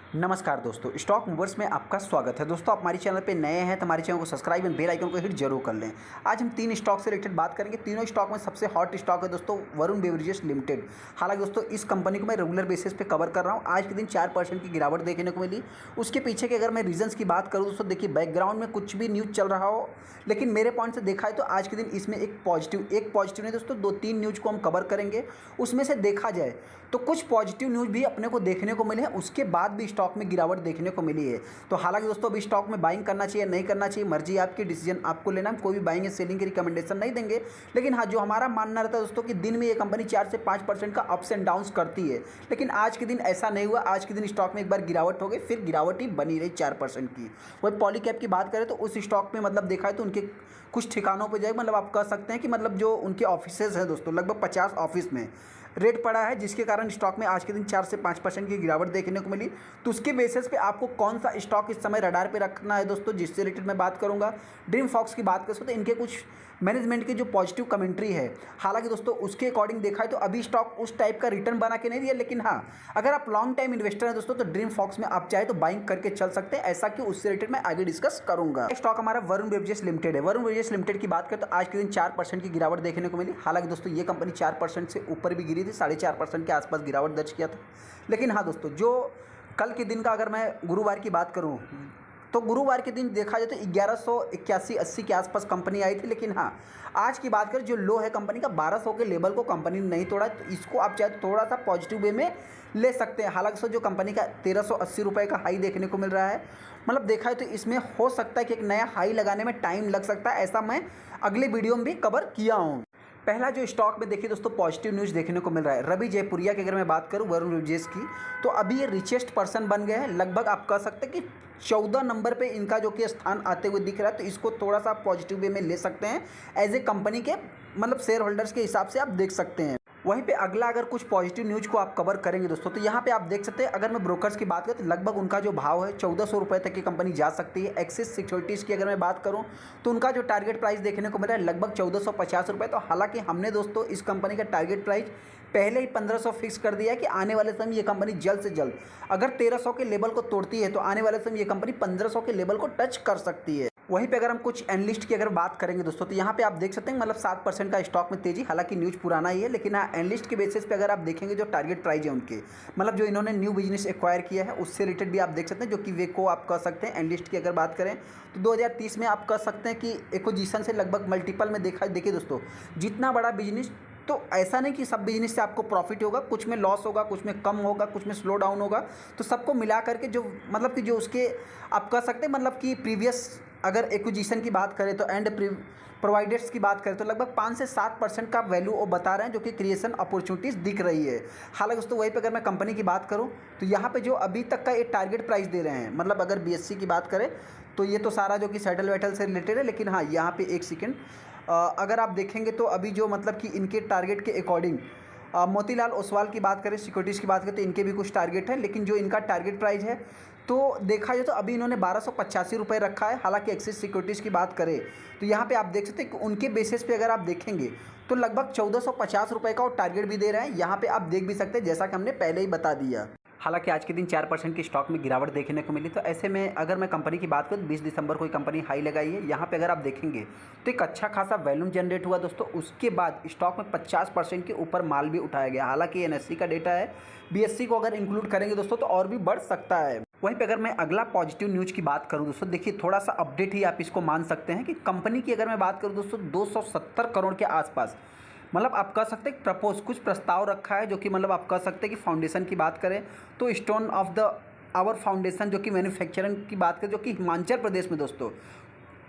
नमस्कार दोस्तों, stock movers में आपका स्वागत है। दोस्तों, आप हमारे चैनल पे नए हैं तो हमारे चैनल को सब्सक्राइब एंड बेल आइकन को हिट जरूर कर लें। आज हम 3 स्टॉक से रिलेटेड बात करेंगे। तीनों स्टॉक में सबसे हॉट स्टॉक है दोस्तों वरुण बेवरेजेस लिमिटेड। हालांकि दोस्तों इस कंपनी को मैं रेगुलर बेसिस पे कवर कर रहा हूँ। आज के दिन 4% की गिरावट देखने को मिली। उसके पीछे के अगर मैं रीजंस की बात करूँ दोस्तों, देखिए बैकग्राउंड में कुछ भी न्यूज़ चल रहा हो, लेकिन मेरे पॉइंट से देखा है तो आज के दिन इसमें एक पॉजिटिव नहीं दोस्तों, 2-3 न्यूज़ को हम कवर करेंगे। उसमें से देखा जाए तो कुछ पॉजिटिव न्यूज़ भी अपने को देखने को मिले हैं, उसके बाद भी स्टॉक में गिरावट देखने को मिली है। तो हालांकि दोस्तों अभी स्टॉक में बाइंग करना चाहिए नहीं करना चाहिए, मर्जी आपकी, डिसीजन आपको लेना। हम कोई भी बाइंग या सेलिंग की रिकमेंडेशन नहीं देंगे, लेकिन हाँ जो हमारा मानना रहता है दोस्तों कि दिन में ये कंपनी 4 से 5% का अप्स एंड डाउन्स करती है, लेकिन आज के दिन ऐसा नहीं हुआ। आज के दिन स्टॉक में एक बार गिरावट हो गई, फिर गिरावट ही बनी रही 4% की। वही पॉलीकैब की बात करें तो उस स्टॉक में मतलब देखा है तो उनके कुछ ठिकानों पर जाए, मतलब आप कह सकते हैं कि मतलब जो उनके ऑफिसेज हैं दोस्तों, लगभग 50 ऑफिस में रेट पड़ा है, जिसके कारण स्टॉक में आज के दिन 4 से 5% की गिरावट देखने को मिली। तो उसके बेसिस पे आपको कौन सा स्टॉक इस समय रडार पे रखना है दोस्तों, जिससे रिलेटेड मैं बात करूंगा। ड्रीम फॉक्स की बात कर सकते हैं, इनके कुछ मैनेजमेंट की जो पॉजिटिव कमेंट्री है, हालांकि दोस्तों उसके अकॉर्डिंग देखा है तो अभी स्टॉक उस टाइप का रिटर्न बना के नहीं दिया, लेकिन हाँ अगर आप लॉन्ग टाइम इन्वेस्टर हैं दोस्तों तो ड्रीम फॉक्स में आप चाहे तो बाइंग करके चल सकते हैं। ऐसा कि उससे रिलेटेड मैं आगे डिस्कस करूंगा। स्टॉक हमारा वरुण बेवरेजेस लिमिटेड है। वरुण बेवरेजेस लिमिटेड की बात करें तो आज के दिन 4% की गिरावट देखने को मिली। हालांकि दोस्तों ये कंपनी 4% से ऊपर भी गिरी थी, 4.5% के आसपास गिरावट दर्ज किया था। लेकिन हाँ दोस्तों, जो कल के दिन का अगर मैं गुरुवार की बात करूं तो गुरुवार के दिन देखा जाए तो 1181-80 के आसपास कंपनी आई थी। लेकिन हाँ आज की बात करें, जो लो है कंपनी का 1200 के लेवल को कंपनी ने नहीं तोड़ा, तो इसको आप चाहे तो थोड़ा सा पॉजिटिव वे में ले सकते हैं। हालांकि सो जो कंपनी का 1380 रुपये का हाई देखने को मिल रहा है, मतलब देखा है तो इसमें हो सकता है कि एक नया हाई लगाने में टाइम लग सकता है। ऐसा मैं अगले वीडियो में भी कवर किया हूँ। पहला जो स्टॉक में देखिए दोस्तों पॉजिटिव न्यूज़ देखने को मिल रहा है रवि जयपुरिया की। अगर मैं बात करूं वरुण बेवरेजेस की, तो अभी ये रिचेस्ट पर्सन बन गए हैं। लगभग आप कह सकते हैं कि 14 नंबर पे इनका जो कि स्थान आते हुए दिख रहा है, तो इसको थोड़ा सा पॉजिटिव वे में ले सकते हैं एज ए कंपनी के मतलब शेयर होल्डर्स के हिसाब से आप देख सकते हैं। वहीं पे अगला अगर कुछ पॉजिटिव न्यूज़ को आप कवर करेंगे दोस्तों, तो यहाँ पे आप देख सकते हैं, अगर मैं ब्रोकर्स की बात करूँ तो लगभग उनका जो भाव है 1400 रुपये तक की कंपनी जा सकती है। एक्सिस सिक्योरिटीज़ की अगर मैं बात करूँ तो उनका जो टारगेट प्राइस देखने को मिल रहा है लगभग 1450 रुपये। तो हालांकि हमने दोस्तों इस कंपनी का टारगेट प्राइस पहले ही 1500 फिक्स कर दिया है कि आने वाले समय ये कंपनी जल्द से जल्द अगर 1300 के लेवल को तोड़ती है तो आने वाले समय ये कंपनी 1500 के लेवल को टच कर सकती है। वहीं पे अगर हम कुछ एनालिस्ट की अगर बात करेंगे दोस्तों, तो यहाँ पे आप देख सकते हैं मतलब 7% का स्टॉक में तेजी। हालांकि न्यूज़ पुराना ही है, लेकिन हाँ एनालिस्ट के बेसिस पे अगर आप देखेंगे जो टारगेट प्राइस है उनके, मतलब जो इन्होंने न्यू बिजनेस एक्वायर किया है उससे रिलेटेड भी आप देख सकते हैं, जो कि वेको आप कह सकते हैं। एनालिस्ट की अगर बात करें तो 2030 में आप कह सकते हैं कि एक्विजिशन से लगभग मल्टीपल में देखिए दोस्तों, जितना बड़ा बिजनेस, तो ऐसा नहीं कि सब बिजनेस से आपको प्रॉफिट होगा, कुछ में लॉस होगा, कुछ में कम होगा, कुछ में स्लो डाउन होगा। तो सबको मिला करके जो मतलब कि जो उसके आप कह सकते हैं मतलब कि प्रीवियस अगर एक्विजिशन की बात करें तो एंड प्रोवाइडर्स की बात करें तो लगभग 5 से 7% का वैल्यू वो बता रहे हैं, जो कि क्रिएशन अपॉर्चुनिटीज़ दिख रही है। हालांकि दोस्तों वहीं पे अगर मैं कंपनी की बात करूं तो यहाँ पे जो अभी तक का ये टारगेट प्राइस दे रहे हैं, मतलब अगर बीएससी की बात करें तो ये तो सारा जो कि सेटल वेटल से रिलेटेड है। लेकिन हाँ यहाँ पे एक सेकेंड अगर आप देखेंगे तो अभी जो मतलब कि इनके टारगेट के अकॉर्डिंग मोतीलाल ओसवाल की बात करें, सिक्योरिटीज़ की बात करें तो इनके भी कुछ टारगेट है, लेकिन जो इनका टारगेट प्राइस है तो देखा जाए तो अभी इन्होंने 1285 रुपये रखा है। हालांकि एक्सिस सिक्योरिटीज़ की बात करें तो यहाँ पे आप देख सकते हैं कि उनके बेसिस पे अगर आप देखेंगे तो लगभग 1450 रुपये का वो टारगेट भी दे रहे हैं। यहाँ पे आप देख भी सकते हैं, जैसा कि हमने पहले ही बता दिया। हालांकि आज के दिन 4% की स्टॉक में गिरावट देखने को मिली। तो ऐसे में अगर मैं कंपनी की बात करूँ, 20 दिसंबर को कंपनी हाई लगाई है। यहाँ पे अगर आप देखेंगे तो एक अच्छा खासा वॉल्यूम जनरेट हुआ दोस्तों। उसके बाद स्टॉक में 50% के ऊपर माल भी उठाया गया। हालांकि एनएससी का डेटा है, बीएससी को अगर इंक्लूड करेंगे दोस्तों तो और भी बढ़ सकता है। वहीं पे अगर मैं अगला पॉजिटिव न्यूज़ की बात करूं दोस्तों, देखिए थोड़ा सा अपडेट ही आप इसको मान सकते हैं कि कंपनी की अगर मैं बात करूं दोस्तों 270 करोड़ के आसपास, मतलब आप कह सकते हैं प्रपोज कुछ प्रस्ताव रखा है, जो कि मतलब आप कह सकते हैं कि फाउंडेशन की बात करें तो stone of the hour foundation जो कि मैन्युफैक्चरिंग की बात करें, जो कि हिमाचल प्रदेश में दोस्तों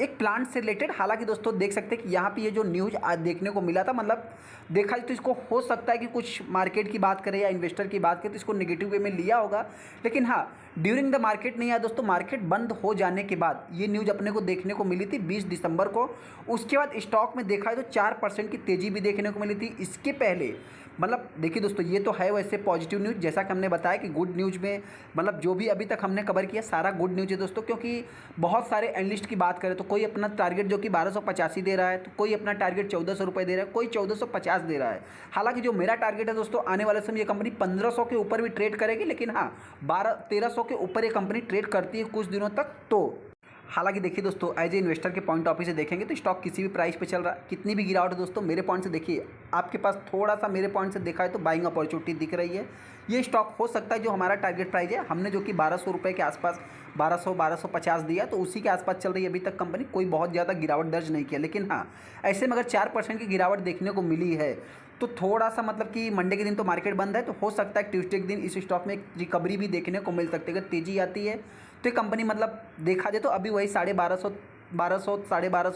एक प्लांट से रिलेटेड। हालांकि दोस्तों देख सकते हैं कि यहाँ पे ये जो न्यूज़ आज देखने को मिला था, मतलब देखा जाए तो इसको हो सकता है कि कुछ मार्केट की बात करें या इन्वेस्टर की बात करें तो इसको नेगेटिव वे में लिया होगा। लेकिन हाँ ड्यूरिंग द मार्केट नहीं आया दोस्तों, मार्केट बंद हो जाने के बाद ये न्यूज़ अपने को देखने को मिली थी 20 दिसंबर को। उसके बाद स्टॉक में देखा है तो 4% की तेज़ी भी देखने को मिली थी। इसके पहले मतलब देखिए दोस्तों, ये तो है वैसे पॉजिटिव न्यूज़, जैसा कि हमने बताया कि गुड न्यूज़ में मतलब जो भी अभी तक हमने कवर किया सारा गुड न्यूज़ है दोस्तों। क्योंकि बहुत सारे एनालिस्ट की बात करें तो कोई अपना टारगेट जो कि 1285 दे रहा है, तो कोई अपना टारगेट 1400 रुपये दे रहा है, कोई 1450 दे रहा है। हालांकि जो मेरा टारगेट है दोस्तों, आने वाले समय ये कंपनी 1500 के ऊपर भी ट्रेड करेगी। लेकिन हाँ 1300 के ऊपर ये कंपनी ट्रेड करती है कुछ दिनों तक। तो हालांकि देखिए दोस्तों, एज ए इन्वेस्टर के पॉइंट ऑफ व्यू से देखेंगे तो स्टॉक किसी भी प्राइस पे चल रहा है, कितनी भी गिरावट है दोस्तों, मेरे पॉइंट से देखिए आपके पास थोड़ा सा मेरे पॉइंट से देखा है तो बाइंग अपॉर्चुनिटी दिख रही है। ये स्टॉक हो सकता है जो हमारा टारगेट प्राइस है, हमने जो कि 1200 रुपये के आसपास 1200-1250 दिया, तो उसी के आसपास चल रही है अभी तक कंपनी, कोई बहुत ज़्यादा गिरावट दर्ज नहीं किया। लेकिन हाँ, ऐसे में अगर 4% की गिरावट देखने को मिली है तो थोड़ा सा मतलब कि मंडे के दिन तो मार्केट बंद है, तो हो सकता है ट्यूसडे के दिन इस स्टॉक में एक रिकवरी भी देखने को मिल सकती है। अगर तेज़ी आती है तो ये कंपनी मतलब देखा जाए तो अभी वही 1250, 1200,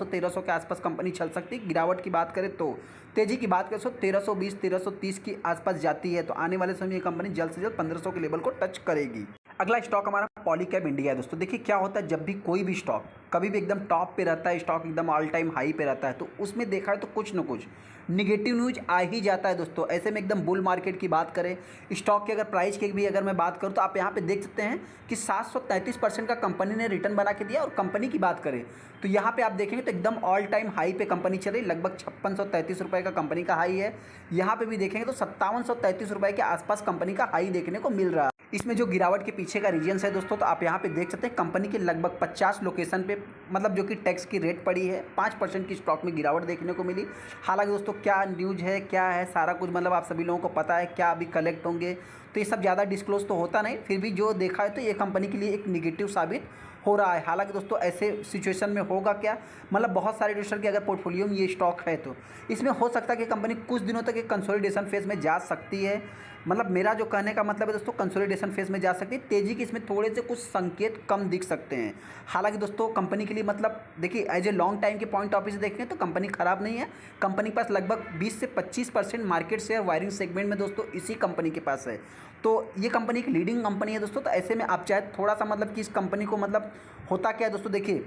1300 के आसपास कंपनी चल सकती है। गिरावट की बात करें तो तेज़ी की बात करें तो 1320, 1330 की आसपास जाती है, तो आने वाले समय ये कंपनी जल्द से जल्द 1500 के लेवल को टच करेगी। अगला स्टॉक हमारा पॉलीकैब इंडिया है दोस्तों। देखिए क्या होता है, जब भी कोई भी स्टॉक कभी भी एकदम टॉप पे रहता है, स्टॉक एकदम ऑल टाइम हाई पे रहता है, तो उसमें देखा है तो कुछ न कुछ निगेटिव न्यूज आ ही जाता है दोस्तों। ऐसे में एकदम बुल मार्केट की बात करें, स्टॉक की अगर प्राइस की भी अगर मैं बात करूं तो आप यहां पे देख सकते हैं कि 733% का कंपनी ने रिटर्न बना के दिया। और कंपनी की बात करें तो यहाँ पे आप देखेंगे तो एकदम ऑल टाइम हाई पे कंपनी चल रही, लगभग 5633 रुपये का कंपनी का हाई है। यहाँ पे भी देखेंगे तो 5733 रुपये के आसपास कंपनी का हाई देखने को मिल रहा है। इसमें जो गिरावट के पीछे का रीजन्स है दोस्तों, तो आप यहाँ पे देख सकते हैं कंपनी के लगभग 50 लोकेशन पे मतलब जो कि टैक्स की रेट पड़ी है, 5% की स्टॉक में गिरावट देखने को मिली। हालांकि दोस्तों क्या न्यूज़ है, क्या है सारा कुछ मतलब आप सभी लोगों को पता है, क्या अभी कलेक्ट होंगे, तो ये सब ज़्यादा डिस्क्लोज तो होता नहीं, फिर भी जो देखा है तो ये कंपनी के लिए एक निगेटिव साबित हो रहा है। हालांकि दोस्तों ऐसे सिचुएशन में होगा क्या, मतलब बहुत सारे इन्वेस्टर के अगर पोर्टफोलियो में ये स्टॉक है तो इसमें हो सकता है कि कंपनी कुछ दिनों तक एक कंसोलिडेशन फेज में जा सकती है। मतलब मेरा जो कहने का मतलब है दोस्तों, कंसोलिडेशन फेज में जा सकती है। तेज़ी के इसमें थोड़े से कुछ संकेत कम दिख सकते हैं। हालांकि दोस्तों कंपनी के लिए मतलब देखिए एज ए लॉन्ग टाइम के पॉइंट ऑफ व्यू से देखें तो कंपनी खराब नहीं है। कंपनी के पास लगभग 20 से 25% मार्केट शेयर वायरिंग सेगमेंट में दोस्तों इसी कंपनी के पास है, तो ये कंपनी एक लीडिंग कंपनी है दोस्तों। तो ऐसे में आप चाहे थोड़ा सा मतलब कि इस कंपनी को मतलब होता क्या है दोस्तों, देखिए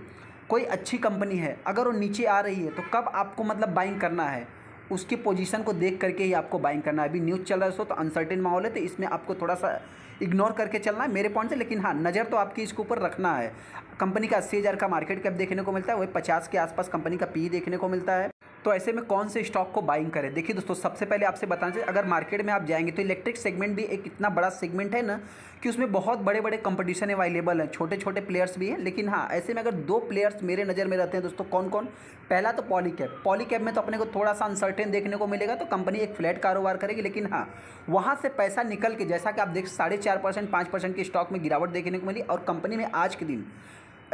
कोई अच्छी कंपनी है अगर वो नीचे आ रही है तो कब आपको मतलब बाइंग करना है, उसकी पोजीशन को देख करके ही आपको बाइंग करना है। अभी न्यूज़ चल रहा है दोस्तों, तो अनसर्टेन माहौल है, तो इसमें आपको थोड़ा सा इग्नोर करके चलना है मेरे पॉइंट से। लेकिन हाँ, नज़र तो आपकी इसके ऊपर रखना है। कंपनी का 80,000 का मार्केट कैप देखने को मिलता है, वही 50 के आसपास कंपनी का पी देखने को मिलता है। तो ऐसे में कौन से स्टॉक को बाइंग करें, देखिए दोस्तों सबसे पहले आपसे बताना चाहिए, अगर मार्केट में आप जाएंगे तो इलेक्ट्रिक सेगमेंट भी एक इतना बड़ा सेगमेंट है ना कि उसमें बहुत बड़े बड़े कंपटीशन अवेलेबल हैं, छोटे छोटे प्लेयर्स भी हैं। लेकिन हाँ, ऐसे में अगर दो प्लेयर्स मेरे नज़र में रहते हैं दोस्तों, कौन कौन, पहला तो पॉलीकैब। पॉलीकैब में तो अपने को थोड़ा सा अनसर्टेन देखने को मिलेगा, तो कंपनी एक फ्लैट कारोबार करेगी। लेकिन हाँ, वहाँ से पैसा निकल के जैसा कि आप देख 4.5%, 5% की स्टॉक में गिरावट देखने को मिली। और कंपनी में आज के दिन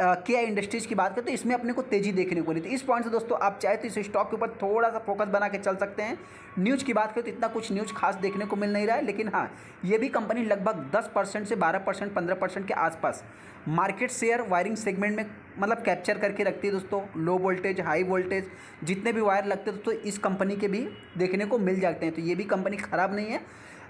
केआई इंडस्ट्रीज़ की बात करें तो इसमें अपने को तेज़ी देखने को मिली। तो इस पॉइंट से दोस्तों आप चाहे तो इस स्टॉक के ऊपर थोड़ा सा फोकस बना के चल सकते हैं। न्यूज़ की बात करें तो इतना कुछ न्यूज़ खास देखने को मिल नहीं रहा है। लेकिन हाँ, ये भी कंपनी लगभग 10% से 12%, 15% के आसपास मार्केट शेयर वायरिंग सेगमेंट में मतलब कैप्चर करके रखती है दोस्तों। लो वोल्टेज, हाई वोल्टेज जितने भी वायर लगते हैं दोस्तों इस कंपनी के भी देखने को मिल जाते हैं। तो ये भी कंपनी ख़राब नहीं है।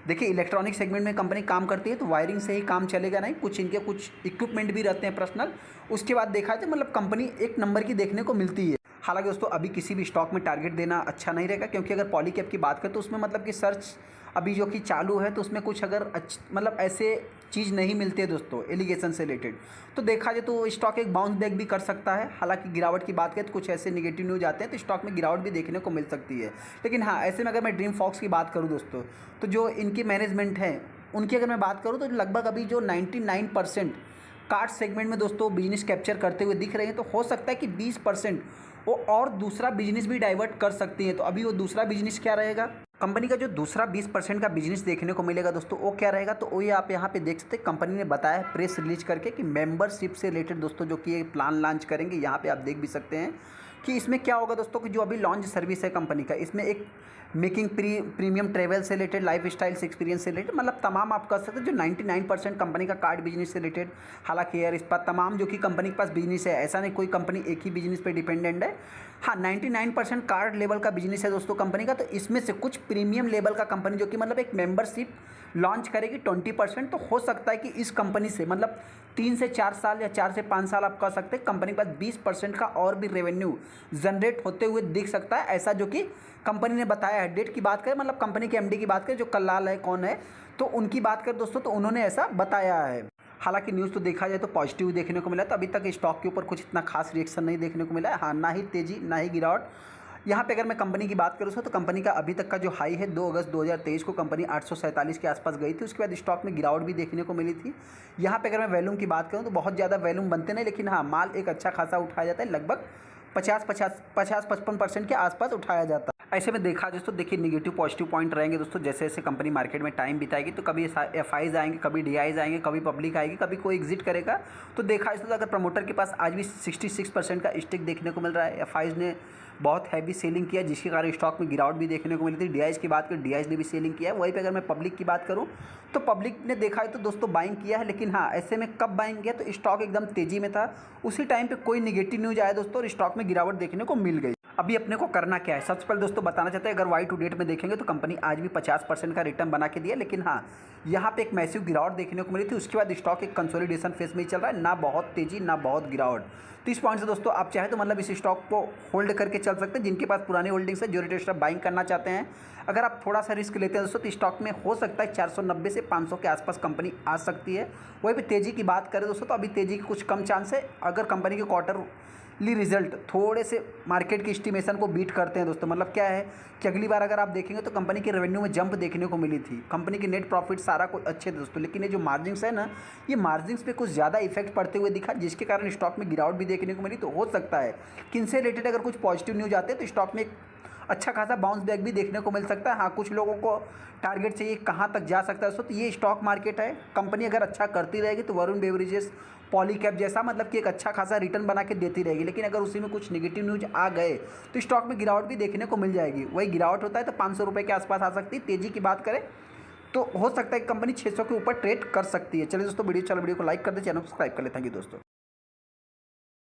देखिए इलेक्ट्रॉनिक सेगमेंट में कंपनी काम करती है, तो वायरिंग से ही काम चलेगा नहीं, कुछ इनके कुछ इक्विपमेंट भी रहते हैं पर्सनल। उसके बाद देखा जाए मतलब कंपनी एक नंबर की देखने को मिलती है। हालांकि दोस्तों अभी किसी भी स्टॉक में टारगेट देना अच्छा नहीं रहेगा, क्योंकि अगर पॉलीकैब की बात करें तो उसमें मतलब कि सर्च अभी जो कि चालू है, तो उसमें कुछ अगर मतलब ऐसे चीज़ नहीं मिलती है दोस्तों एलिगेशन से रिलेटेड, तो देखा जाए तो स्टॉक एक बाउंस बैक भी कर सकता है। हालांकि गिरावट की बात करें तो कुछ ऐसे नेगेटिव न्यूज आते हैं तो स्टॉक में गिरावट भी देखने को मिल सकती है। लेकिन हाँ, ऐसे में अगर मैं ड्रीम फॉक्स की बात करूँ दोस्तों, तो जो इनकी मैनेजमेंट है उनकी अगर मैं बात करूँ तो लगभग अभी जो 99% कार्ड सेगमेंट में दोस्तों बिजनेस कैप्चर करते हुए दिख रहे हैं। तो हो सकता है कि 20% वो और दूसरा बिजनेस भी डाइवर्ट कर सकती हैं। तो अभी वो दूसरा बिजनेस क्या रहेगा, कंपनी का जो दूसरा 20% का बिजनेस देखने को मिलेगा दोस्तों, वो क्या रहेगा, तो वो ये आप यहाँ पे देख सकते हैं। कंपनी ने बताया है प्रेस रिलीज करके कि मेंबरशिप से रिलेटेड दोस्तों जो कि ये प्लान लॉन्च करेंगे। यहाँ पे आप देख भी सकते हैं कि इसमें क्या होगा दोस्तों, कि जो अभी लॉन्च सर्विस है कंपनी का, इसमें एक मेकिंग प्रीमियम ट्रेवल से रिलेटेड, लाइफ स्टाइल एक्सपीरियंस से रिलेटेड, मतलब तमाम आप कर सकते हैं। जो 99% कंपनी का कार्ड बिजनेस से रिलेटेड, हालांकि एयर इस पर तमाम जो कि कंपनी के पास बिजनेस है, ऐसा नहीं कोई कंपनी एक ही बिजनेस पे डिपेंडेंट है। हाँ, 99% कार्ड लेवल का बिजनेस है दोस्तों कंपनी का। तो इसमें से कुछ प्रीमियम लेवल का कंपनी जो कि मतलब एक मेंबरशिप लॉन्च करेगी 20%। तो हो सकता है कि इस कंपनी से मतलब 3 से 4 साल या 4 से 5 साल आप कह सकते हैं कंपनी के पास 20% का और भी रेवेन्यू जनरेट होते हुए दिख सकता है, ऐसा जो कि कंपनी ने बताया है। डेट की बात करें, मतलब कंपनी के एमडी की बात करें जो कल्लाल है, कौन है, तो उनकी बात करें दोस्तों, तो उन्होंने ऐसा बताया है। हालांकि न्यूज़ तो देखा जाए तो पॉजिटिव देखने को मिला, तो अभी तक स्टॉक के ऊपर कुछ इतना खास रिएक्शन नहीं देखने को मिला है। हाँ, ना ही तेज़ी ना ही गिरावट, यहाँ पे अगर मैं कंपनी की बात करूँ तो कंपनी का अभी तक का जो हाई है 2 अगस्त 2023 को कंपनी 847 के आसपास गई थी। उसके बाद स्टॉक में गिरावट भी देखने को मिली थी। यहाँ पे अगर मैं वैल्यूम की बात करूँ तो बहुत ज़्यादा वैल्यूम बनते नहीं, लेकिन हाँ माल एक अच्छा खासा उठाया जाता है, लगभग 50-55% के आसपास उठाया जाता है। ऐसे में देखा दोस्तों, देखिए निगेटिव पॉजिटिव पॉइंट रहेंगे दोस्तों। जैसे जैसे कंपनी मार्केट में टाइम बिताएगी तो कभी एफआईज आएंगे, कभी डीआईज आएंगे, कभी पब्लिक आएगी, कभी कोई एग्जिट करेगा। तो देखा दोस्तों, अगर प्रमोटर के पास आज भी 66% का स्टेक देखने को मिल रहा है, एफआईज ने बहुत हैवी सेलिंग किया जिसके कारण स्टॉक में गिरावट भी देखने को मिली थी। डीआईज की बात करें, डीआईज ने भी सेलिंग किया है। वहीं पे अगर मैं पब्लिक की बात करूं तो पब्लिक ने देखा है तो दोस्तों बाइंग किया है, लेकिन हाँ ऐसे में कब बाइंग किया तो स्टॉक एकदम तेजी में था, उसी टाइम पे कोई निगेटिव न्यूज आया दोस्तों और स्टॉक में गिरावट देखने को मिल गई। अभी अपने को करना क्या है, सबसे पहले दोस्तों बताना चाहते हैं, अगर वाई टू डेट में देखेंगे तो कंपनी आज भी 50% का रिटर्न बना के दिया, लेकिन हाँ यहाँ पे एक मैसिव गिरावट देखने को मिली थी। उसके बाद स्टॉक एक कंसोलिडेशन फेज में ही चल रहा है, ना बहुत तेजी ना बहुत गिरावट। तो इस पॉइंट से दोस्तों आप चाहे तो मतलब इस स्टॉक को होल्ड करके चल सकते हैं। जिनके पास पुरानी होल्डिंग्स है, जो रिटेल स्टॉक बाइंग करना चाहते हैं, अगर आप थोड़ा सा रिस्क लेते हैं दोस्तों तो स्टॉक में हो सकता है 490 से 500 के आसपास कंपनी आ सकती है। वहीं पे तेजी की बात करें दोस्तों तो अभी तेजी की कुछ कम चांस है, अगर कंपनी के क्वार्टरली रिजल्ट थोड़े से मार्केट की एस्टिमेशन को बीट करते हैं दोस्तों। मतलब क्या है कि अगली बार अगर आप देखेंगे तो कंपनी के रेवेन्यू में जंप देखने को मिली थी, कंपनी के नेट प्रॉफिट सारा कुछ अच्छे थे दोस्तों, लेकिन ये जो मार्जिन्स है ना, ये मार्जिन्स पे कुछ ज़्यादा इफेक्ट पड़ते हुए दिखा, जिसके कारण स्टॉक में गिरावट भी देखने को मिली। तो हो सकता है कि इनसे रिलेटेड अगर कुछ पॉजिटिव न्यूज आते हैं तो स्टॉक में एक अच्छा खासा बाउंस बैक भी देखने को मिल सकता है। हाँ कुछ लोगों को टारगेट चाहिए कहाँ तक जा सकता है दोस्तों, तो ये स्टॉक मार्केट है। कंपनी अगर अच्छा करती रहेगी तो वरुण बेवरेजेस पॉलीकैब जैसा मतलब कि एक अच्छा खासा रिटर्न बना के देती रहेगी, लेकिन अगर उसी में कुछ नेगेटिव न्यूज आ गए तो स्टॉक में गिरावट भी देखने को मिल जाएगी। वही गिरावट होता है तो 500 रुपये के आसपास आ सकती है। तेजी की बात करें तो हो सकता है कि कंपनी 600 के ऊपर ट्रेड कर सकती है। चलिए दोस्तों, वीडियो को लाइक कर दे, चैनल को सब्सक्राइब कर ले। थैंक यू दोस्तों।